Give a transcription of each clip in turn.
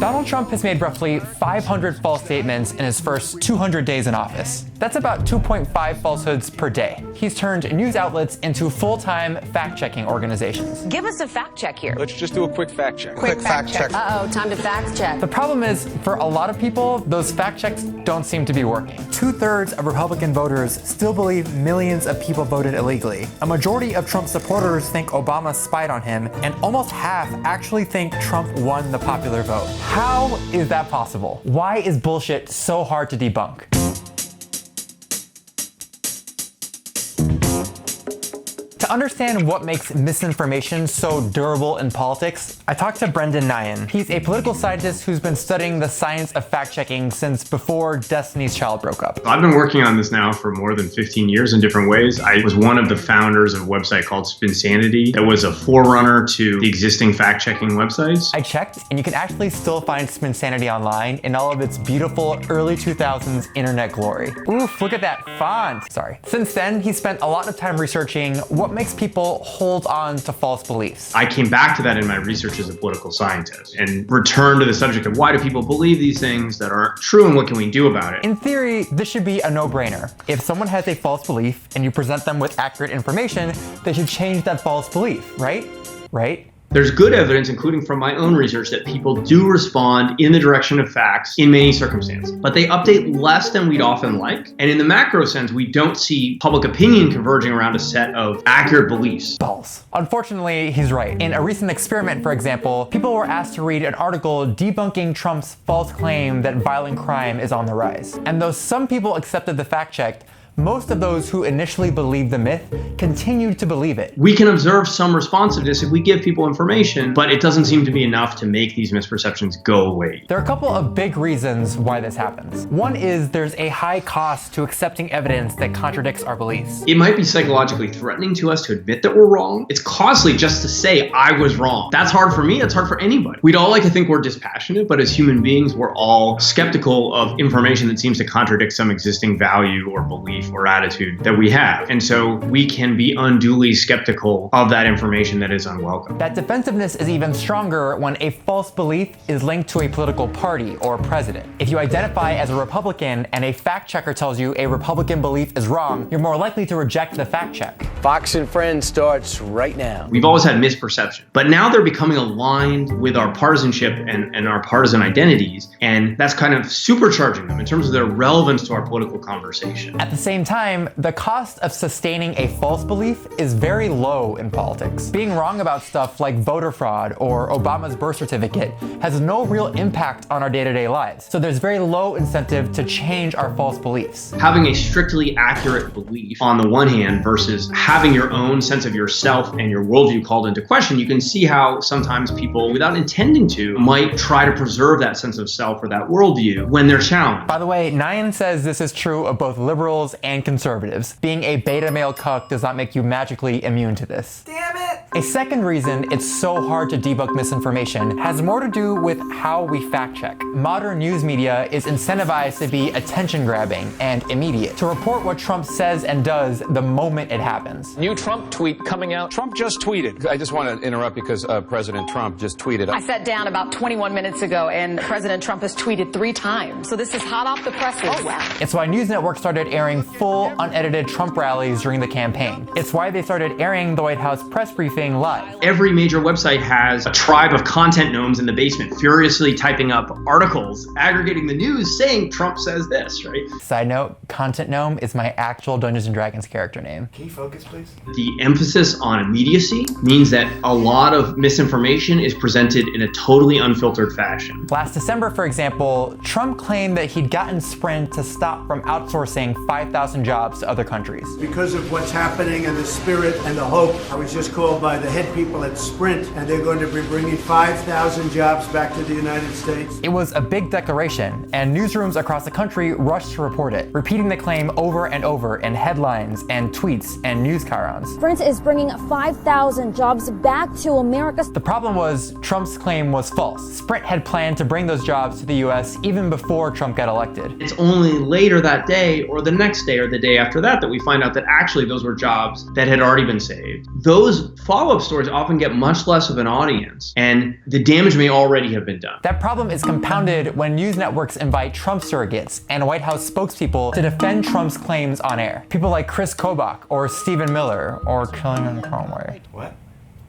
Donald Trump has made roughly 500 false statements in his first 200 days in office. That's about 2.5 falsehoods per day. He's turned news outlets into full-time fact-checking organizations. Give us a fact check here. Let's just do a quick fact check. Quick fact check. Uh-oh, time to fact check. The problem is, for a lot of people, those fact checks don't seem to be working. 2/3 of Republican voters still believe millions of people voted illegally. A majority of Trump supporters think Obama spied on him, and almost half actually think Trump won the popular vote. How is that possible? Why is bullshit so hard to debunk? To understand what makes misinformation so durable in politics, I talked to Nyhan. He's a political scientist who's been studying the science of fact-checking since before Destiny's Child broke up. I've been working on this now for more than 15 years in different ways. I was one of the founders of a website called Spinsanity that was a forerunner to the existing fact-checking websites. I checked, and you can actually still find Spinsanity online in all of its beautiful early 2000s internet glory. Oof, look at that font. Sorry. Since then, he spent a lot of time researching what makes people hold on to false beliefs. I came back to that in my research as a political scientist and returned to the subject of why do people believe these things that aren't true and what can we do about it? In theory, this should be a no-brainer. If someone has a false belief and you present them with accurate information, they should change that false belief, right? Right? There's good evidence, including from my own research, that people do respond in the direction of facts in many circumstances, but they update less than we'd often like. And in the macro sense, we don't see public opinion converging around a set of accurate beliefs. Balls. Unfortunately, he's right. In a recent experiment, for example, people were asked to read an article debunking Trump's false claim that violent crime is on the rise. And though some people accepted the fact check, most of those who initially believed the myth continued to believe it. We can observe some responsiveness if we give people information, but it doesn't seem to be enough to make these misperceptions go away. There are a couple of big reasons why this happens. One is there's a high cost to accepting evidence that contradicts our beliefs. It might be psychologically threatening to us to admit that we're wrong. It's costly just to say, I was wrong. That's hard for me, that's hard for anybody. We'd all like to think we're dispassionate, but as human beings, we're all skeptical of information that seems to contradict some existing value or belief or attitude that we have. And so we can be unduly skeptical of that information that is unwelcome. That defensiveness is even stronger when a false belief is linked to a political party or president. If you identify as a Republican and a fact checker tells you a Republican belief is wrong, you're more likely to reject the fact check. Fox and Friends starts right now. We've always had misperception, but now they're becoming aligned with our partisanship and our partisan identities, and that's kind of supercharging them in terms of their relevance to our political conversation. At the same time, the cost of sustaining a false belief is very low in politics. Being wrong about stuff like voter fraud or Obama's birth certificate has no real impact on our day-to-day lives, so there's very low incentive to change our false beliefs. Having a strictly accurate belief on the one hand versus having your own sense of yourself and your worldview called into question, you can see how sometimes people, without intending to, might try to preserve that sense of self or that worldview when they're challenged. By the way, Nyhan says this is true of both liberals and conservatives. Being a beta male cuck does not make you magically immune to this. Damn it! A second reason it's so hard to debunk misinformation has more to do with how we fact check. Modern news media is incentivized to be attention grabbing and immediate, to report what Trump says and does the moment it happens. New Trump tweet coming out. Trump just tweeted. I just want to interrupt because President Trump just tweeted. I sat down about 21 minutes ago and President Trump has tweeted 3 times. So this is hot off the presses. Oh, wow. It's why news networks started airing full, unedited Trump rallies during the campaign. It's why they started airing the White House press briefing live. Every major website has a tribe of content gnomes in the basement furiously typing up articles, aggregating the news, saying Trump says this, right? Side note, Content Gnome is my actual Dungeons & Dragons character name. Can you focus, please? The emphasis on immediacy means that a lot of misinformation is presented in a totally unfiltered fashion. Last December, for example, Trump claimed that he'd gotten Sprint to stop from outsourcing 5,000 jobs to other countries. Because of what's happening and the spirit and the hope, I was just called by the head people at Sprint, and they're going to be bringing 5,000 jobs back to the United States. It was a big declaration, and newsrooms across the country rushed to report it, repeating the claim over and over in headlines and tweets and news chyrons. Sprint is bringing 5,000 jobs back to America. The problem was Trump's claim was false. Sprint had planned to bring those jobs to the US even before Trump got elected. It's only later that day or the next day day or the day after that we find out that actually those were jobs that had already been saved. Those follow-up stories often get much less of an audience, and the damage may already have been done. That problem is compounded when news networks invite Trump surrogates and White House spokespeople to defend Trump's claims on air. People like Chris Kobach or Stephen Miller or Kellyanne Conway. What?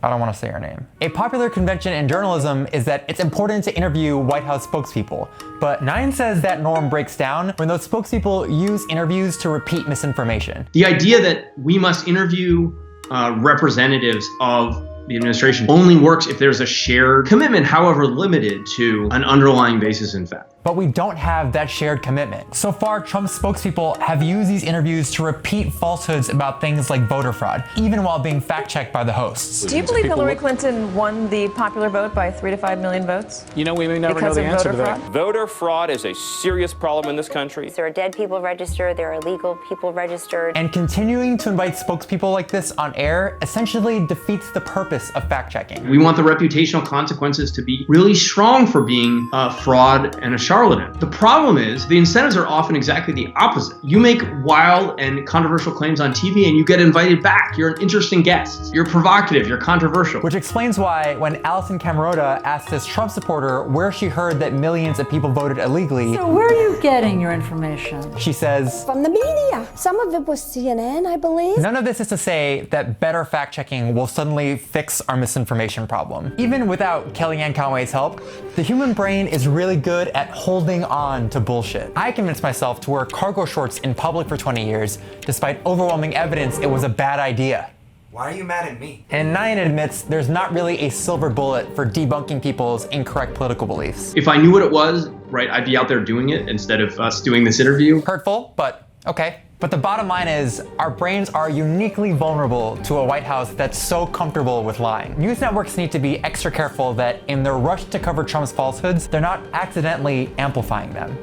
I don't want to say her name. A popular convention in journalism is that it's important to interview White House spokespeople, but Nyhan says that norm breaks down when those spokespeople use interviews to repeat misinformation. The idea that we must interview representatives of the administration only works if there's a shared commitment, however limited, to an underlying basis in fact. But we don't have that shared commitment. So far, Trump's spokespeople have used these interviews to repeat falsehoods about things like voter fraud, even while being fact-checked by the hosts. Do you believe Hillary Clinton won the popular vote by 3 to 5 million votes? You know, we may never know the answer to that. Voter fraud is a serious problem in this country. There are dead people registered, there are illegal people registered. And continuing to invite spokespeople like this on air essentially defeats the purpose of fact-checking. We want the reputational consequences to be really strong for being a fraud and a charlatan. The problem is the incentives are often exactly the opposite. You make wild and controversial claims on TV and you get invited back. You're an interesting guest. You're provocative, you're controversial. Which explains why when Alison Camerota asked this Trump supporter where she heard that millions of people voted illegally, so where are you getting your information? She says, From the media. Some of it was CNN, I believe. None of this is to say that better fact-checking will suddenly fix our misinformation problem. Even without Kellyanne Conway's help, the human brain is really good at holding on to bullshit. I convinced myself to wear cargo shorts in public for 20 years, despite overwhelming evidence it was a bad idea. Why are you mad at me? And Nyhan admits there's not really a silver bullet for debunking people's incorrect political beliefs. If I knew what it was, right, I'd be out there doing it instead of us doing this interview. Hurtful, but okay. But the bottom line is, our brains are uniquely vulnerable to a White House that's so comfortable with lying. News networks need to be extra careful that in their rush to cover Trump's falsehoods, they're not accidentally amplifying them.